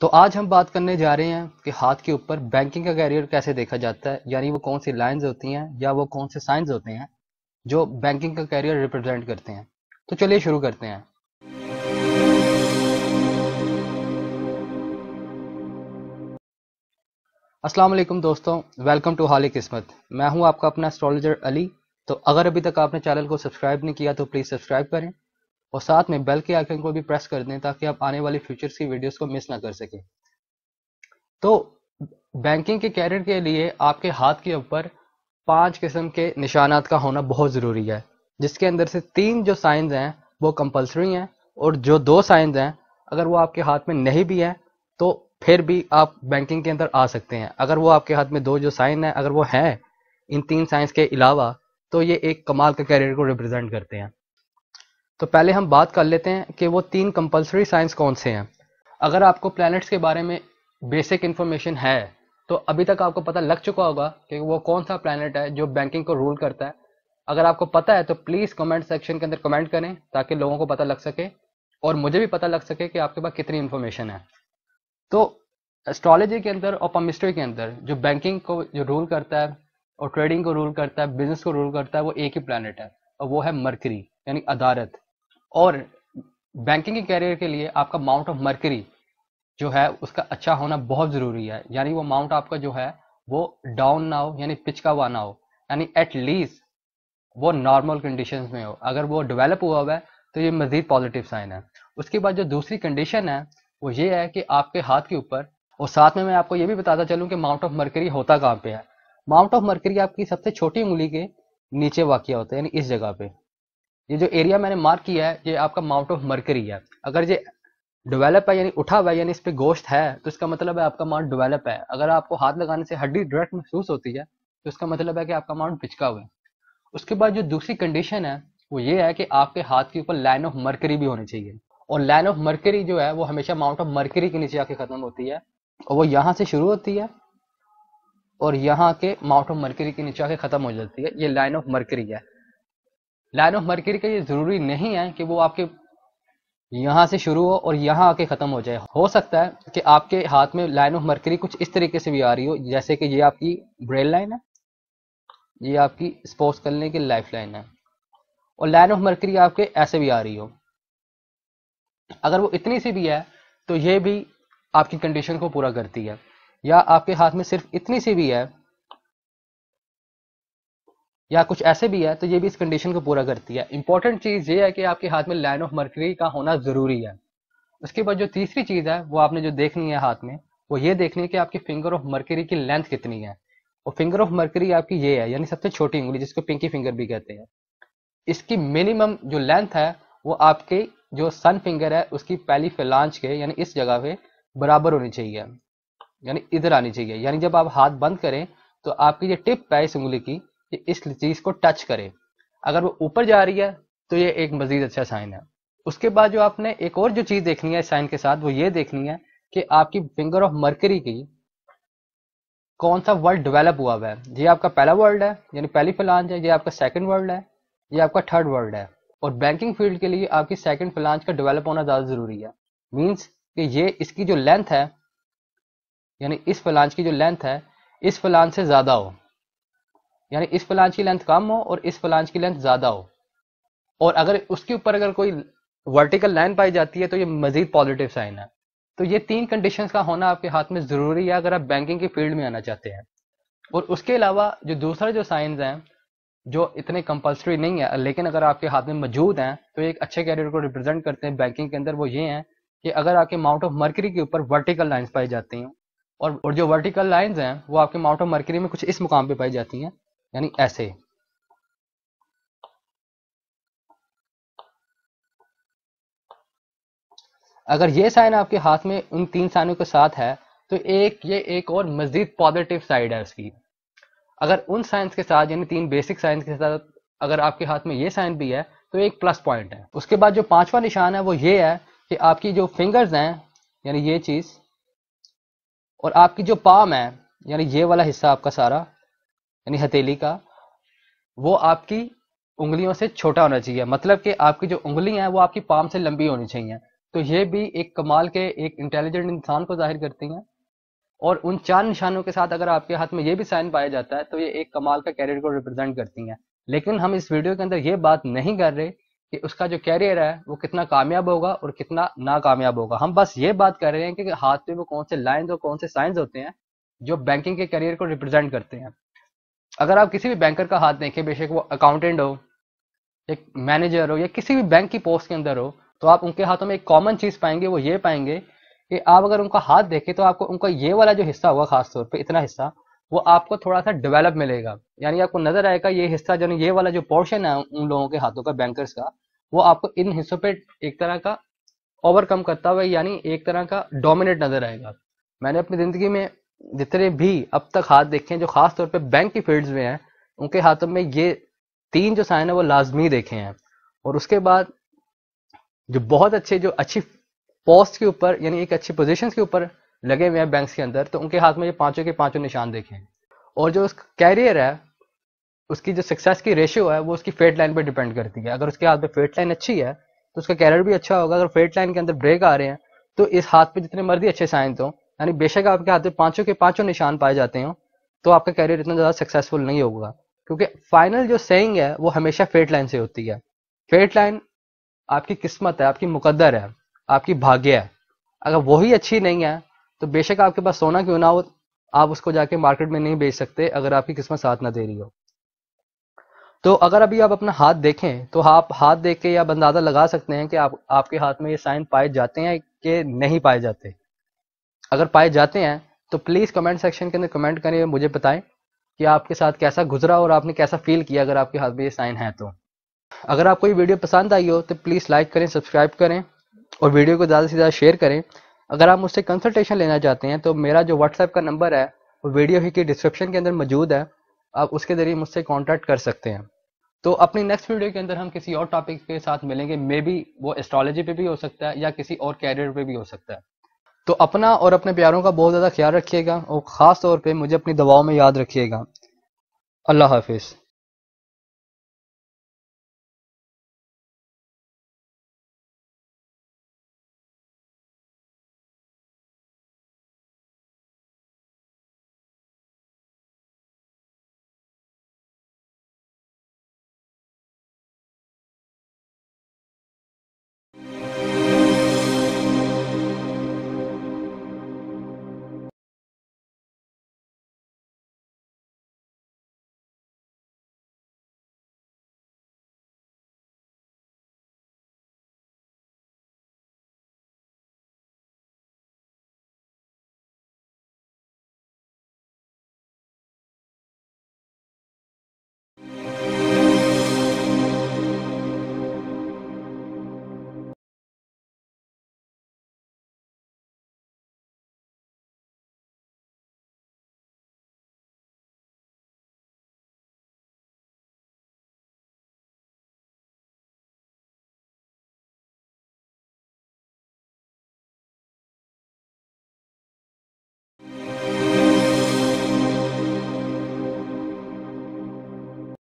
तो आज हम बात करने जा रहे हैं कि हाथ के ऊपर बैंकिंग का कैरियर कैसे देखा जाता है, यानी वो कौन सी लाइंस होती हैं या वो कौन से साइंस होते हैं जो बैंकिंग का कैरियर रिप्रेजेंट करते हैं। तो चलिए शुरू करते हैं। अस्सलाम वालेकुम दोस्तों, वेलकम टू हाल किस्मत। मैं हूं आपका अपना एस्ट्रोलॉजर अली। तो अगर अभी तक आपने चैनल को सब्सक्राइब नहीं किया तो प्लीज़ सब्सक्राइब करें और साथ में बेल के आइकन को भी प्रेस कर दें ताकि आप आने वाली फ्यूचर्स की वीडियोस को मिस ना कर सकें। तो बैंकिंग के कैरियर के लिए आपके हाथ के ऊपर 5 किस्म के निशानात का होना बहुत ज़रूरी है, जिसके अंदर से 3 जो साइंस हैं वो कंपलसरी हैं और जो 2 साइंस हैं अगर वो आपके हाथ में नहीं भी हैं तो फिर भी आप बैंकिंग के अंदर आ सकते हैं। अगर वो आपके हाथ में 2 जो साइन हैं अगर वो हैं इन 3 साइंस के अलावा तो ये एक कमाल का कैरियर को रिप्रेजेंट करते हैं। तो पहले हम बात कर लेते हैं कि वो 3 कंपलसरी साइंस कौन से हैं। अगर आपको प्लैनेट्स के बारे में बेसिक इन्फॉर्मेशन है तो अभी तक आपको पता लग चुका होगा कि वो कौन सा प्लैनेट है जो बैंकिंग को रूल करता है। अगर आपको पता है तो प्लीज़ कमेंट सेक्शन के अंदर कमेंट करें ताकि लोगों को पता लग सके और मुझे भी पता लग सके कि आपके पास कितनी इन्फॉर्मेशन है। तो एस्ट्रोलॉजी के अंदर और पमिस्ट्री के अंदर जो बैंकिंग को जो रूल करता है और ट्रेडिंग को रूल करता है, बिजनेस को रूल करता है, वो एक ही प्लैनेट है और वो है मरकरी यानी अदारत। और बैंकिंग के कैरियर के लिए आपका माउंट ऑफ मरकरी जो है उसका अच्छा होना बहुत ज़रूरी है, यानी वो माउंट आपका जो है वो डाउन ना हो, यानी पिच का हुआ ना हो, यानी एटलीस्ट वो नॉर्मल कंडीशंस में हो। अगर वो डेवलप हुआ है तो ये मज़ीद पॉजिटिव साइन है। उसके बाद जो दूसरी कंडीशन है वो ये है कि आपके हाथ के ऊपर, और साथ में मैं आपको ये भी बताता चलूँ कि माउंट ऑफ मरकरी होता कहाँ पे है। माउंट ऑफ मरकरी आपकी सबसे छोटी उंगली के नीचे वाक़या होता है, यानी इस जगह पे। ये जो एरिया मैंने मार्क किया है ये आपका माउंट ऑफ मरकरी है। अगर ये डेवलप है यानी उठा हुआ है यानी इस पे गोश्त है तो इसका मतलब है आपका माउंट डेवलप है। अगर आपको हाथ लगाने से हड्डी डायरेक्ट महसूस होती है तो इसका मतलब है कि आपका माउंट पिचका हुआ है। उसके बाद जो दूसरी कंडीशन है वो ये है कि आपके हाथ के ऊपर लाइन ऑफ मरकरी भी होनी चाहिए, और लाइन ऑफ मरकरी जो है वो हमेशा माउंट ऑफ मरकरी के नीचे आके खत्म होती है और वो यहाँ से शुरू होती है और यहाँ के माउंट ऑफ मरकरी के नीचे आके खत्म हो जाती है। ये लाइन ऑफ मरकरी है। लाइन ऑफ मरकरी का ये जरूरी नहीं है कि वो आपके यहाँ से शुरू हो और यहाँ आके खत्म हो जाए। हो सकता है कि आपके हाथ में लाइन ऑफ मरकरी कुछ इस तरीके से भी आ रही हो, जैसे कि ये आपकी ब्रेल लाइन है, ये आपकी स्पोर्ट्स करने की लाइफ लाइन है, और लाइन ऑफ मरकरी आपके ऐसे भी आ रही हो। अगर वो इतनी सी भी है तो ये भी आपकी कंडीशन को पूरा करती है, या आपके हाथ में सिर्फ इतनी सी भी है या कुछ ऐसे भी है तो ये भी इस कंडीशन को पूरा करती है। इंपॉर्टेंट चीज़ ये है कि आपके हाथ में लाइन ऑफ मरकरी का होना ज़रूरी है। उसके बाद जो तीसरी चीज़ है वो आपने जो देखनी है हाथ में, वो ये देखनी है कि आपकी फिंगर ऑफ मरकरी की लेंथ कितनी है। और फिंगर ऑफ मरकरी आपकी ये है, यानी सबसे छोटी उंगली जिसको पिंकी फिंगर भी कहते हैं। इसकी मिनिमम जो लेंथ है वो आपके जो सन फिंगर है उसकी पहली फैलांज के यानी इस जगह पे बराबर होनी चाहिए, यानी इधर आनी चाहिए। यानी जब आप हाथ बंद करें तो आपकी जो टिप है इस उंगली की ये इस चीज़ को टच करे। अगर वो ऊपर जा रही है तो ये एक मजीद अच्छा साइन है। उसके बाद जो आपने एक और जो चीज़ देखनी है इस साइन के साथ वो ये देखनी है कि आपकी फिंगर ऑफ मरकरी की कौन सा वर्ड डेवलप हुआ है। ये आपका पहला वर्ड है यानी पहली फलांज है, ये आपका सेकंड वर्ड है, ये आपका थर्ड वर्ड है। और बैंकिंग फील्ड के लिए आपकी सेकंड फलांज का डेवलप होना ज़्यादा ज़रूरी है। मीन्स कि ये इसकी जो लेंथ है यानी इस फलांज की जो लेंथ है इस फलांज से ज़्यादा हो, यानी इस फलांज की लेंथ कम हो और इस फलांज की लेंथ ज़्यादा हो। और अगर उसके ऊपर अगर कोई वर्टिकल लाइन पाई जाती है तो ये मजीद पॉजिटिव साइन है। तो ये 3 कंडीशंस का होना आपके हाथ में ज़रूरी है अगर आप बैंकिंग की फील्ड में आना चाहते हैं। और उसके अलावा जो दूसरा जो साइंस हैं जो इतने कंपलसरी नहीं है लेकिन अगर आपके हाथ में मौजूद हैं तो एक अच्छे कैरियर को रिप्रेजेंट करते हैं बैंकिंग के अंदर, वो ये हैं कि अगर आपके माउंट ऑफ मरकरी के ऊपर वर्टिकल लाइंस पाई जाती हैं, और जो वर्टिकल लाइंस हैं वो आपके माउंट ऑफ मरकरी में कुछ इस मुकाम पे पाई जाती हैं, यानी ऐसे। अगर ये साइन आपके हाथ में उन 3 साइनों के साथ है तो ये एक और मजीद पॉजिटिव साइड है उसकी। अगर उन साइंस के साथ यानी 3 बेसिक साइंस के साथ अगर आपके हाथ में ये साइन भी है तो एक प्लस पॉइंट है। उसके बाद जो 5वां निशान है वो ये है कि आपकी जो फिंगर्स हैं यानी ये चीज़, और आपकी जो पाम है यानी ये वाला हिस्सा आपका सारा यानी हथेली का, वो आपकी उंगलियों से छोटा होना चाहिए। मतलब कि आपकी जो उंगलियां हैं वो आपकी पाम से लंबी होनी चाहिए तो ये भी एक कमाल के एक इंटेलिजेंट इंसान को जाहिर करती हैं। और उन 4 निशानों के साथ अगर आपके हाथ में ये भी साइन पाया जाता है तो ये एक कमाल का कैरियर को रिप्रेजेंट करती हैं। लेकिन हम इस वीडियो के अंदर ये बात नहीं कर रहे कि उसका जो कैरियर है वो कितना कामयाब होगा और कितना नाकामयाब होगा। हम बस ये बात कर रहे हैं कि हाथ में वो कौन से लाइंस और कौन से साइंस होते हैं जो बैंकिंग के कैरियर को रिप्रेजेंट करते हैं। अगर आप किसी भी बैंकर का हाथ देखें, बेशक वो अकाउंटेंट हो, एक मैनेजर हो या किसी भी बैंक की पोस्ट के अंदर हो, तो आप उनके हाथों में एक कॉमन चीज पाएंगे, वो ये पाएंगे कि आप अगर उनका हाथ देखें तो आपको उनका ये वाला जो हिस्सा होगा, खासतौर पे इतना हिस्सा, वो आपको थोड़ा सा डेवलप मिलेगा। यानी आपको नजर आएगा ये हिस्सा जो ये वाला जो पोर्शन है उन लोगों के हाथों का, बैंकर्स का, वो आपको इन हिस्सों पे एक तरह का ओवरकम करता हुआ, यानी एक तरह का डोमिनेट नजर आएगा। मैंने अपनी जिंदगी में जितने भी अब तक हाथ देखे हैं जो खासतौर पे बैंक की फील्ड्स में हैं, उनके हाथों में ये 3 जो साइन है वो लाजमी देखे हैं। और उसके बाद जो बहुत अच्छे, जो अच्छी पोस्ट के ऊपर, यानी एक अच्छी पोजीशन के ऊपर लगे हुए हैं बैंक्स के अंदर, तो उनके हाथ में ये 5 के 5 निशान देखे हैं। और जो उसका कैरियर है, उसकी जो सक्सेस की रेशियो है, वो उसकी फेट लाइन पे डिपेंड करती है। अगर उसके हाथ में फेट लाइन अच्छी है तो उसका कैरियर भी अच्छा होगा। अगर फेट लाइन के अंदर ब्रेक आ रहे हैं तो इस हाथ पे जितने मर्जी अच्छे साइन हो, यानी बेशक आपके हाथ में 5 के 5 निशान पाए जाते हो, तो आपका कैरियर इतना ज्यादा सक्सेसफुल नहीं होगा। क्योंकि फाइनल जो सेइंग है वो हमेशा फेट लाइन से होती है। फेट लाइन आपकी किस्मत है, आपकी मुकद्दर है, आपकी भाग्य है। अगर वही अच्छी नहीं है तो बेशक आपके पास सोना क्यों ना हो, आप उसको जाके मार्केट में नहीं बेच सकते अगर आपकी किस्मत साथ ना दे रही हो। तो अगर अभी आप अपना हाथ देखें तो आप हाथ देख के आप अंदाजा लगा सकते हैं कि आपके हाथ में ये साइन पाए जाते हैं कि नहीं पाए जाते। अगर पाए जाते हैं तो प्लीज कमेंट सेक्शन के अंदर कमेंट करें, मुझे बताएं कि आपके साथ कैसा गुजरा और आपने कैसा फील किया अगर आपके हाथ में ये साइन है। तो अगर आपको ये वीडियो पसंद आई हो तो प्लीज लाइक करें, सब्सक्राइब करें और वीडियो को ज़्यादा से ज़्यादा शेयर करें। अगर आप मुझसे कंसल्टेशन लेना चाहते हैं तो मेरा जो व्हाट्सएप का नंबर है वो वीडियो ही की डिस्क्रिप्शन के अंदर मौजूद है, आप उसके जरिए मुझसे कांटेक्ट कर सकते हैं। तो अपनी नेक्स्ट वीडियो के अंदर हम किसी और टॉपिक के साथ मिलेंगे, मे बी वो एस्ट्रोलॉजी पे भी हो सकता है या किसी और कैरियर पे भी हो सकता है। तो अपना और अपने प्यारों का बहुत ज़्यादा ख्याल रखिएगा और ख़ास तौर पे मुझे अपनी दवाओं में याद रखिएगा। अल्लाह हाफिज़।